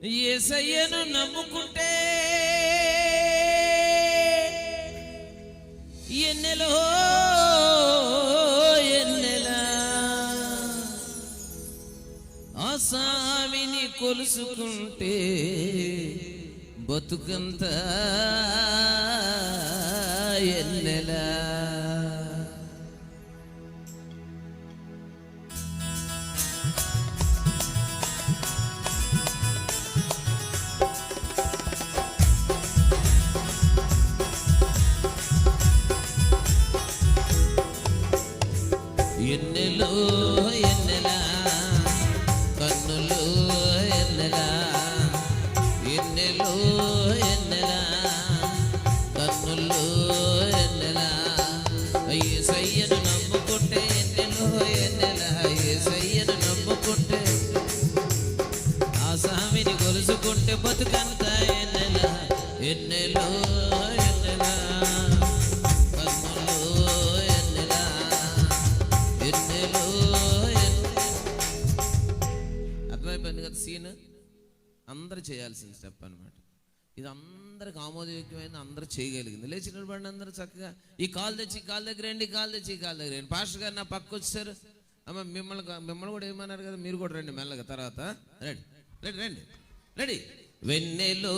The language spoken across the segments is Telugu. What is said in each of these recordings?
యేసయ్యను నమ్ముకుంటే ఎన్నెలో ఎన్నెలా ఆ స్వామిని కొలుసుకుంటే బతుకంతా ఎన్నెలా. ఎన్నెలో ఎన్నెలా కన్నులు ఎన్నెలా, ఎన్నెలో ఎన్నెలా కన్నులు ఎన్నెలా. యేసయ్యను నమ్ముకుంటే ఎన్నెలో ఎన్నెలా, యేసయ్యను నమ్ముకుంటే ఆ స్వామిని కొలుసుకుంటే బతుకంతా ఎన్నెలా, ఎన్నెలో ఎన్నెలా సీన్. అందరూ చేయాల్సిన స్టెప్ అనమాట ఇది. అందరికి ఆమోదయోగ్యమైంది, అందరూ చేయగలిగింది. లేచి నిలబడి అందరూ చక్కగా ఈ కాలు తెచ్చి కాలు దగ్గర రండి, కాలు తెచ్చి కాలు దగ్గర రండి. పాస్టర్ గారు నా పక్కకు వచ్చారు. అమ్మ మిమ్మల్ని కూడా ఏమన్నారు కదా, మీరు కూడా రండి మెల్లగా. తర్వాత రండి రండి రండి రెడీ. వెన్నెలో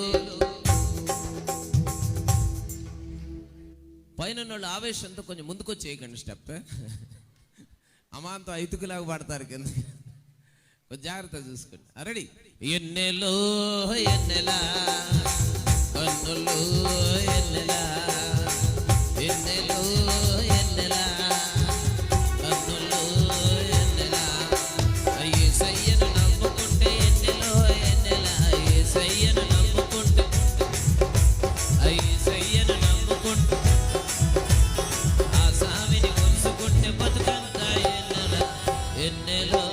పైన వాళ్ళు ఆవేశంతో కొంచెం ముందుకొచ్చి చేయకండి స్టెప్. అమాంతం ఐతుకులాగా పడతారు కింద. జాగ్రత్త చూసుకోండి. రెడీ. ఎన్నెలో ఎన్నెలా కన్నులు ఎన్నెలా, ఎన్నెలో ఎన్నెలా కన్నులు ఎన్నెలా. యేసయ్యను నమ్ముకుంటే ఎన్నెలో ఎన్నెలా, యేసయ్యను నమ్ముకుంటే, యేసయ్యను నమ్ముకుంటే ఆ స్వామిని కొలుసుకుంటే బతుకంతా ఎన్నెలా, ఎన్నెలో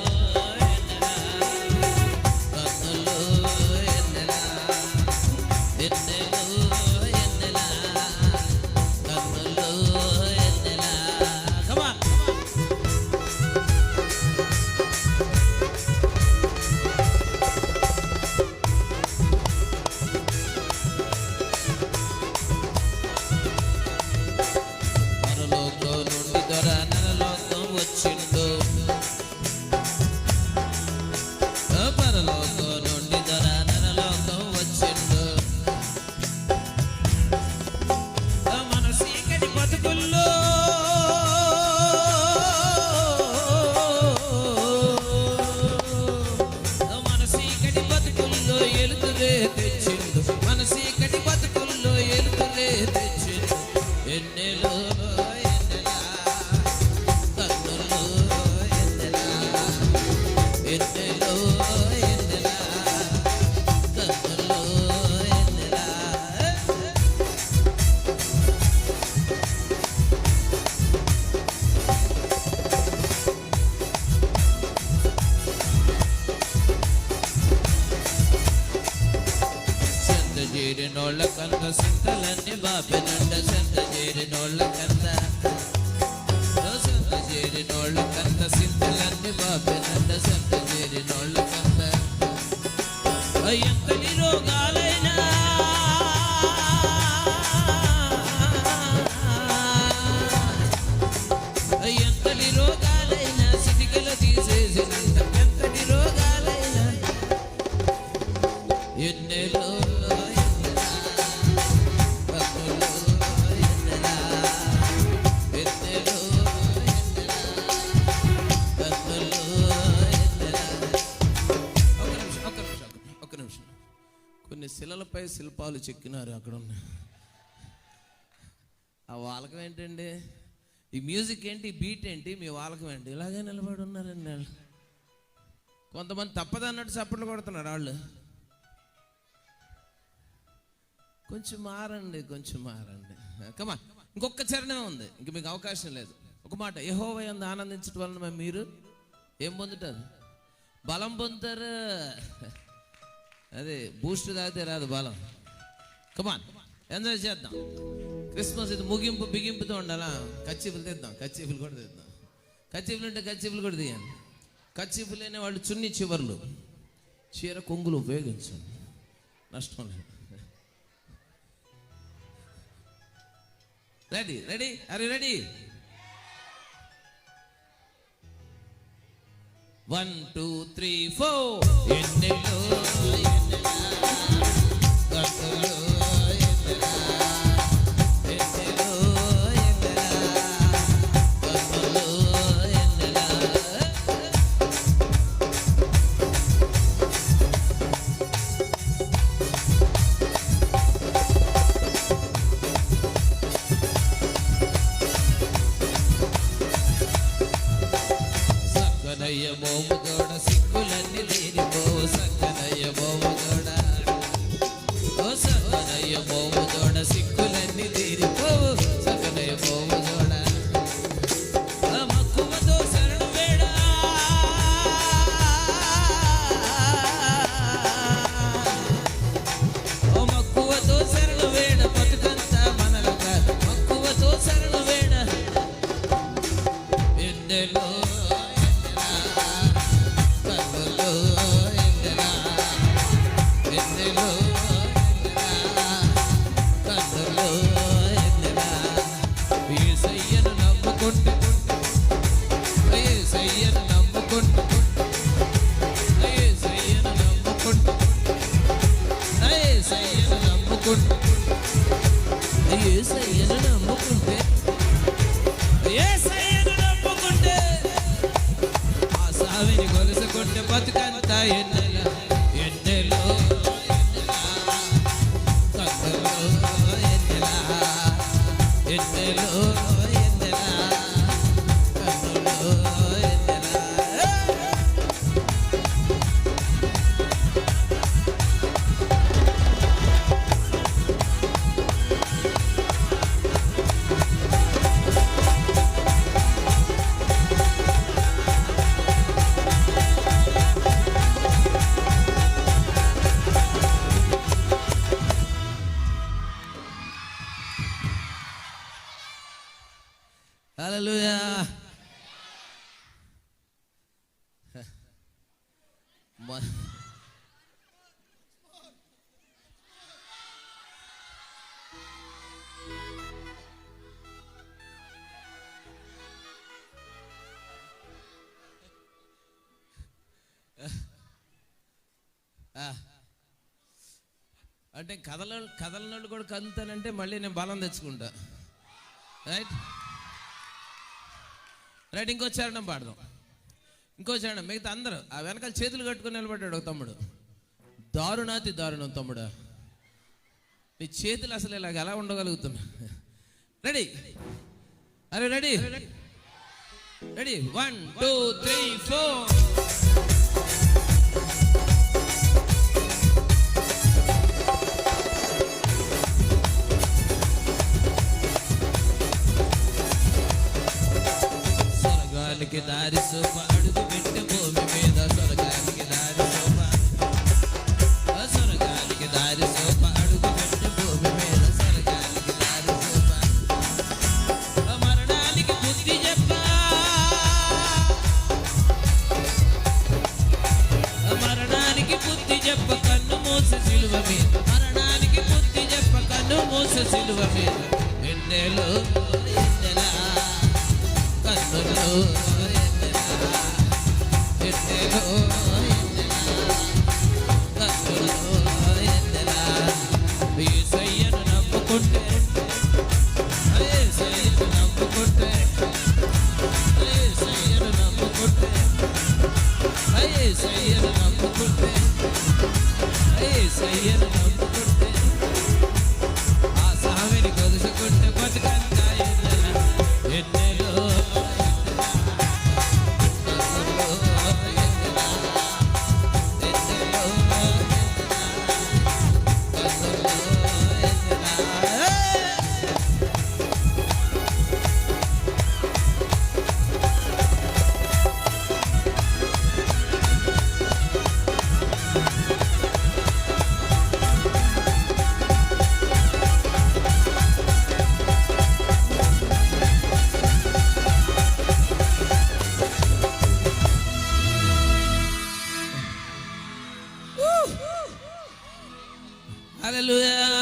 చేరినోళ్ళ కన్న సింతలన్నీ బాపెనంట. సంత చేరినోళ్ళ కన్న, సంత చేరినోళ్ళ కన్న సింతలన్నీ బాపెనంట. సంత చేరినోళ్ళ కన్న ఎంతటి రోగాలైనా ఎంతటి రోగాలైనా సిటికలు తీసేసినంట. ఎంతటి రోగాలైనా ఎన్నెలో శిలలపై శిల్పాలు చెక్కినారు. అక్కడ ఉన్నాయి. ఆ వాలకం ఏంటండి, ఈ మ్యూజిక్ ఏంటి, ఈ బీట్ ఏంటి, మీ వాలకం ఏంటి? ఇలాగే నిలబడి ఉన్నారండి వాళ్ళు. కొంతమంది తప్పదన్నట్టు చప్పట్లు కొడుతున్నారు వాళ్ళు. కొంచెం మారండి, కొంచెం మారండి. కమా, ఇంకొక చరణం ఉంది, ఇంక మీకు అవకాశం లేదు. ఒక మాట, యెహోవా యందు ఆనందించడం వలన మీరు ఏం పొందుతారు? బలం పొందుతారు. అదే బూస్ట్ తాగితే రాదు బలం. కమాన్, ఎంజాయ్ చేద్దాం. క్రిస్మస్ ఇది ముగింపు బిగింపుతో ఉండాలా. కచ్చిపులు తెద్దాం, కచ్చిపులు కూడా తెద్దాం. కచ్చిపులు ఉంటే కచ్చిపులు కూడా తీయండి. కచ్చిపులు లేని వాళ్ళు చున్ని చివర్లు, చీర కొంగులు ఉపయోగించండి. నష్టం లేదు. Ready ready are you ready? 1 2 3 4 ఎన్నెలో మోముదోడ సిక్కులన్నీ తీరిపో సక్కనయ్య మోముదోడ, ఓ సక్కనయ్య మోముదోడ సిక్కులన్నీ తీరిపో సక్కనయ్య మోముదోడ, మక్కువతో శరణు వేడ, ఓ మక్కువతో శరణు వేడ బతుకంతా మనలక, మక్కువతో శరణు వేడ ఎన్నెలో కొలుసుకుంటే బతుకంతా ఎన్నెల ఎన్నెలో కన్నులో ఎన్నెల ఎన్నెలో ఎన్నెల కన్నులో ఎన్నెల. హల్లెలూయా. అంటే కదలనోళ్ళు కూడా కదులుతానంటే మళ్ళీ నేను బలం తెచ్చుకుంటా. Right right. ఇంకో చరణం పాడదాం, ఇంకో చరణం. మిగతా అందరూ ఆ వెనకాల చేతులు కట్టుకుని నిలబడ్డాడు ఒక తమ్ముడు. దారుణాతి దారుణం తమ్ముడా, నీ చేతులు అసలు ఇలాగ ఎలా ఉండగలుగుతున్నా? రెడీ అరే రెడీ రెడీ 1 2 3 4. స్వర్గానికి దారి సోప అడుగు పెట్టి భూమి మీద, స్వర్గానికి దారి సోప, స్వర్గానికి దారి సోప అడుగు పెట్టి భూమి మీద, స్వర్గానికి దారి సోప, మరణానికి బుద్ధి చెప్ప, మరణానికి బుద్ధి చెప్ప కన్ను మూస సిలువ మీద, మరణానికి బుద్ధి చెప్ప కన్ను మూస సిలువ మీద, ఎన్నెలో ఎన్నెల కన్నులో ఎన్నెల ఎన్నెలో ఎన్నెల కన్నులో ఎన్నెల. యేసయ్యను నమ్ముకుంటే, యేసయ్యను నమ్ముకుంటే, యేసయ్యను నమ్ముకుంటే, యేసయ్యను నమ్ముకుంటే, యేసయ్యను నమ్ముకుంటే, ఆ స్వామిని కొలుసుకుంటే బతుకంతా ఎన్నెల ఎన్నెలో హల్లెలూయా.